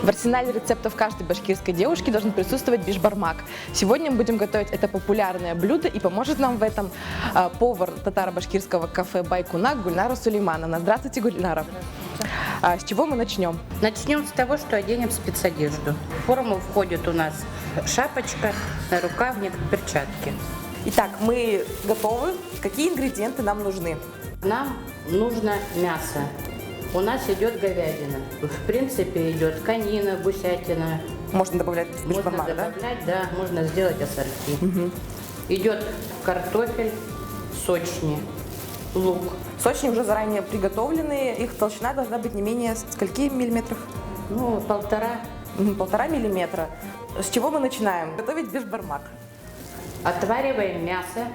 В арсенале рецептов каждой башкирской девушки должен присутствовать бишбармак. Сегодня мы будем готовить это популярное блюдо, и поможет нам в этом повар татаро-башкирского кафе «Байкунак» Гульнара Сулеймановна. Здравствуйте, Гульнара. С чего мы начнем? Начнем с того, что оденем спецодежду. В форму входит у нас шапочка, нарукавник, перчатки. Итак, мы готовы. Какие ингредиенты нам нужны? Нам нужно мясо. У нас идет говядина. В принципе, идет конина, гусятина. Можно добавлять бишбармак, можно добавлять, да? Можно сделать ассорти. Угу. Идет картофель, сочни, лук. Сочни уже заранее приготовленные. Их толщина должна быть не менее скольки миллиметров? Ну, 1,5. 1,5 миллиметра. С чего мы начинаем? Готовить бишбармак. Отвариваем мясо.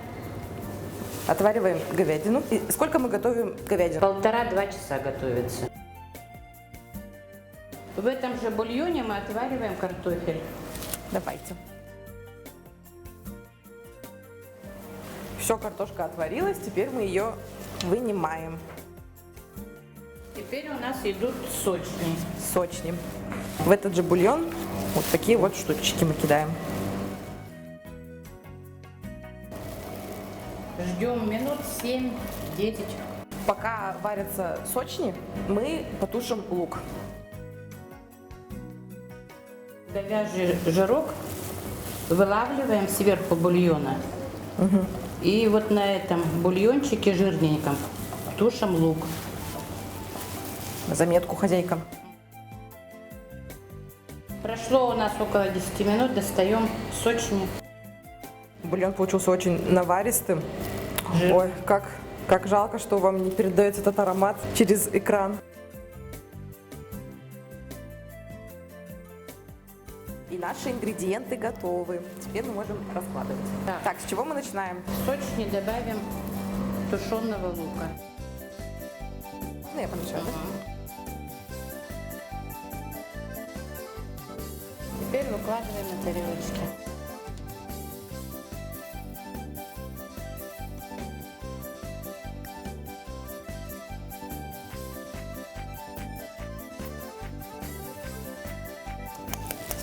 Отвариваем говядину. И сколько мы готовим говядину? 1,5-2 часа готовится. В этом же бульоне мы отвариваем картофель. Давайте. Все, картошка отварилась, теперь мы ее вынимаем. Теперь у нас идут сочни. Сочни. В этот же бульон вот такие вот штучки мы кидаем. Ждем минут 7-10. Пока варятся сочни, мы потушим лук. Говяжий жирок вылавливаем сверху бульона. Угу. И вот на этом бульончике жирненьком тушим лук. Заметку хозяйкам. Прошло у нас около 10 минут, достаем сочни. Бульон получился очень наваристым. Жир. Ой, как жалко, что вам не передается этот аромат через экран. И наши ингредиенты готовы. Теперь мы можем раскладывать. Да. Так, с чего мы начинаем? В сочни добавим тушеного лука. Ну, я помешаю, да? Теперь выкладываем на тарелочки.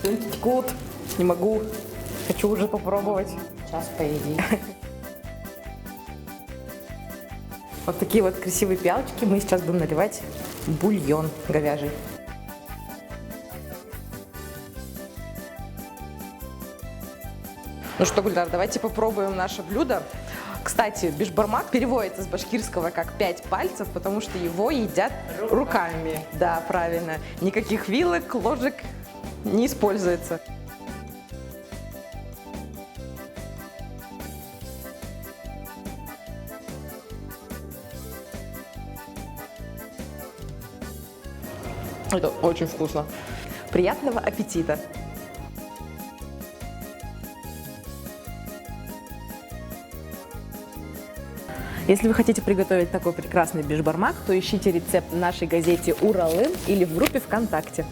Слюнки текут. Не могу. Хочу уже попробовать. Сейчас поедим. Вот такие вот красивые пиалочки мы сейчас будем наливать в бульон говяжий. Ну что, Гульдар, давайте попробуем наше блюдо. Кстати, бишбармак переводится с башкирского как 5 пальцев, потому что его едят руками. Да, правильно. Никаких вилок, ложек не используется. Это очень вкусно. Приятного аппетита! Если вы хотите приготовить такой прекрасный бишбармак, то ищите рецепт в нашей газете «Уралы» или в группе ВКонтакте.